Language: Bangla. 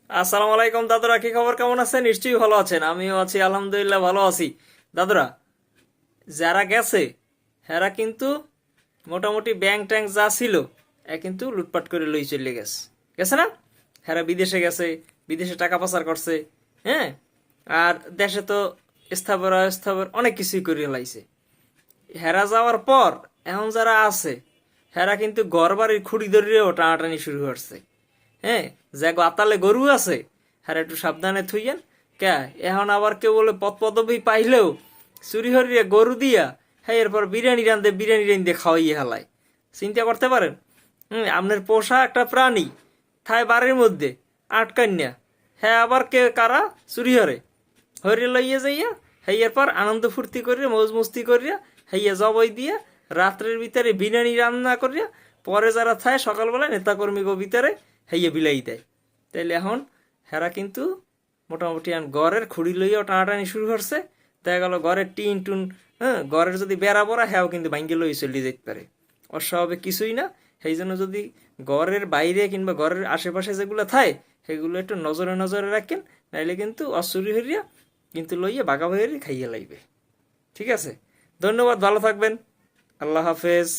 আসসালামু আলাইকুম দাদুরা, কি খবর? কেমন আছেন? নিশ্চয়ই ভালো আছেন। আমিও আছি, আলহামদুলিল্লাহ ভালো আছি। দাদুরা, যারা গেছে হেরা কিন্তু মোটামুটি ব্যাংক ট্যাঙ্ক যা ছিল কিন্তু লুটপাট করে লই চলে গেছে। গেছে না? হেরা বিদেশে গেছে, বিদেশে টাকা পাচার করছে। হ্যাঁ, আর দেশে তো স্থাবর অস্থাবর অনেক কিছুই করে লাইছে। হেরা যাওয়ার পর এখন যারা আছে হেরা কিন্তু ঘর বাড়ির খুঁড়ি ধরিয়েও টানাটানি শুরু করছে। হ্যাঁ, যে আতালে গরু আছে হ্যাঁ একটু সাবধানে থুইয়েন। কে এখন আবার কেউ বলে পদ পদবি পাইলেও চুরি হরিয়ে গরু দিয়া হ্যাঁ এরপর বিরিয়ানি রান্ধে, বিরিয়ানি রান্ধে খাওয়াইয়ে হেলায়। চিন্তা করতে পারেন? আপনার পোষা একটা প্রাণী থায় বাড়ির মধ্যে আটকান না, হ্যাঁ আবার কে কারা চুরি হরে হরিয়ে লইয়া যাইয়া হ্যাঁ এরপর আনন্দ ফুর্তি করিয়া মৌজ মস্তি করিয়া হইয়া জবই দিয়া রাত্রের ভিতরে বিরিয়ানি রান্না করিয়া পরে যারা থায় সকালবেলায় নেতাকর্মী ভিতরে হইয়া বিলাই দেয়। তাইলে এখন হেরা কিন্তু মোটামুটি গড়ের খুঁড়ি লইয়াও টানাটানি শুরু করছে। দেখা গেল ঘরের টিন টুন, হ্যাঁ ঘরের যদি বেড়া পড়া হ্যাঁ কিন্তু ভাঙ্গে লই চলে যেতে পারে। অস্বাভাবিক কিছুই না। সেই জন্য যদি ঘরের বাইরে কিংবা ঘরের আশেপাশে যেগুলো থাকে সেগুলো একটু নজরে নজরে রাখেন, নাইলে কিন্তু অচুরি হইয়া কিন্তু লইয়া বাঘা ভাইয়েরই খাইয়ে লাইবে। ঠিক আছে, ধন্যবাদ, ভালো থাকবেন, আল্লাহ হাফেজ।